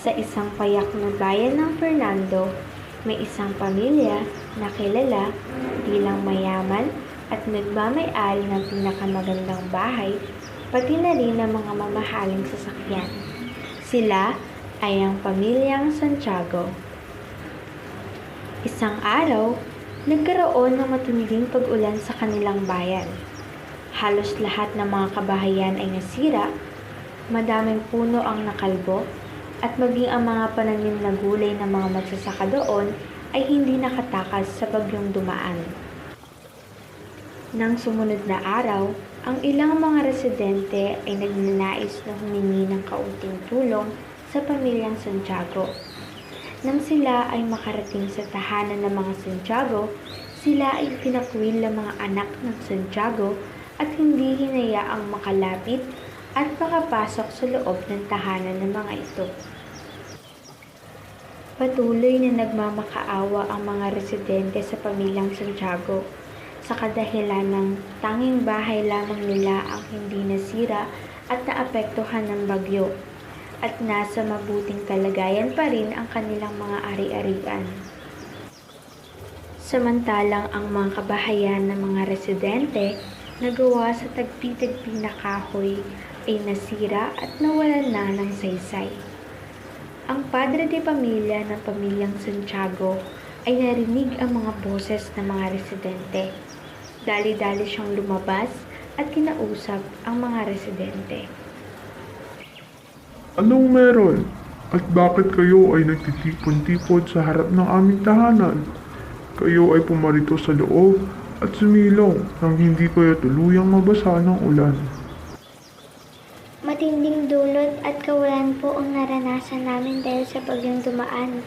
Sa isang payak na bayan ng Fernando, may isang pamilya na kilala bilang mayaman at nagmamay-ari ng pinakamagandang bahay, pati na rin ng mga mamahaling sasakyan. Sila ay ang pamilyang Santiago. Isang araw, nagkaroon ng matinding pag-ulan sa kanilang bayan. Halos lahat ng mga kabahayan ay nasira, madaming puno ang nakalbo, at maging ang mga pananim na gulay ng mga magsasaka doon ay hindi nakatakas sa bagyong dumaan. Nang sumunod na araw, ang ilang mga residente ay nagnanais na humingi ng kaunting tulong sa pamilyang Santiago. Nang sila ay makarating sa tahanan ng mga Santiago, sila ay pinakwil ng mga anak ng Santiago at hindi hinayaang makalapit at makapasok sa loob ng tahanan ng mga ito. Patuloy na nagmamakaawa ang mga residente sa pamilyang Santiago sa kadahilan ng tanging bahay lamang nila ang hindi nasira at naapektuhan ng bagyo, at nasa mabuting kalagayan pa rin ang kanilang mga ari-arian. Samantalang ang mga kabahayan ng mga residente na gawa sa tagpi-tagpi na kahoy ay nasira at nawalan na ng saysay. Ang padre de pamilya ng pamilyang Santiago ay narinig ang mga boses ng mga residente. Dali-dali siyang lumabas at kinausap ang mga residente. Anong meron? At bakit kayo ay nagtitipon-tipon sa harap ng aming tahanan? Kayo ay pumarito sa loob at sumilong nang hindi kayo tuluyang mabasa ng ulan. Matinding dulot at kawalan po ang naranasan namin dahil sa bagyong dumaan.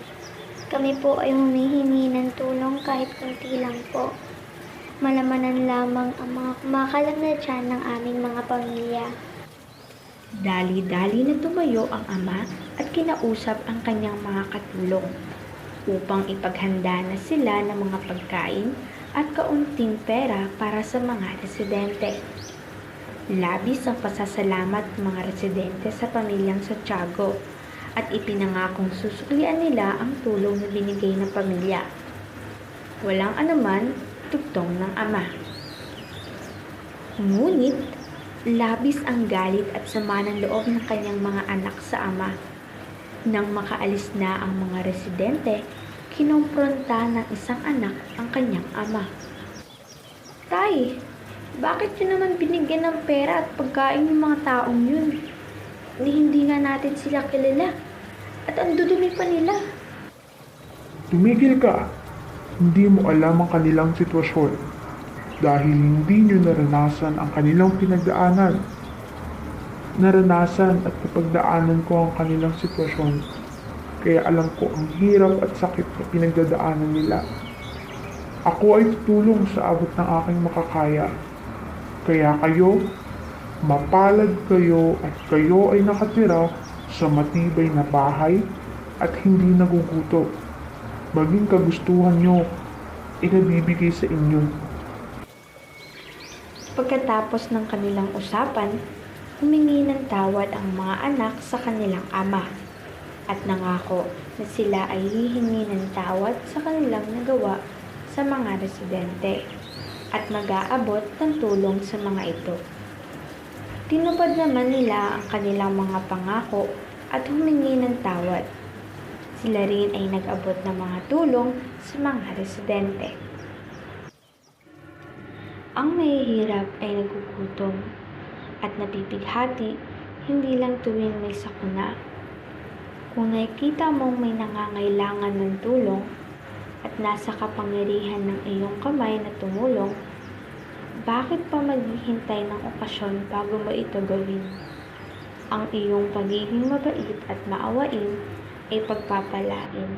Kami po ay humihingi ng tulong kahit kunti lang po. Malamanan lamang ang mga kumakalam na tiyan ng aming mga pamilya. Dali-dali na tumayo ang ama at kinausap ang kanyang mga katulong upang ipaghanda na sila ng mga pagkain at kaunting pera para sa mga residente. Labis ang pasasalamat ng mga residente sa pamilyang Santiago at ipinangakong susuklian nila ang tulong na binigay ng pamilya. Walang anuman, tugtong ng ama. Ngunit, labis ang galit at sama ng loob ng kanyang mga anak sa ama. Nang makaalis na ang mga residente, kinompronta ng isang anak ang kanyang ama. Tay, bakit yun naman binigyan ng pera at pagkain ng mga taong yun? Hindi nga natin sila kilala at ang dudumi pa nila. Tumigil ka! Hindi mo alam ang kanilang sitwasyon dahil hindi nyo naranasan ang kanilang pinagdaanan. Naranasan at napagdaanan ko ang kanilang sitwasyon, kaya alam ko ang hirap at sakit na pinagdadaanan nila. Ako ay tutulong sa abot ng aking makakaya. Kaya kayo, mapalad kayo at kayo ay nakatira sa matibay na bahay at hindi nagugutom. Maging kagustuhan nyo, inabibigay sa inyo. Pagkatapos ng kanilang usapan, humingi ng tawad ang mga anak sa kanilang ama at nangako na sila ay hihingi ng tawad sa kanilang nagawa sa mga residente at mag-aabot ng tulong sa mga ito. Tinupad naman nila ang kanilang mga pangako at humingi ng tawad. Sila rin ay nag-abot ng mga tulong sa mga residente. Ang mahihirap ay nagugutom at napipighati hindi lang tuwing may sakuna. Kung nakikita mong may nangangailangan ng tulong at nasa kapangyarihan ng iyong kamay na tumulong, bakit pa maghihintay ng okasyon bago mo ito gawin? Ang iyong pagiging mabait at maawain ay pagpapalain.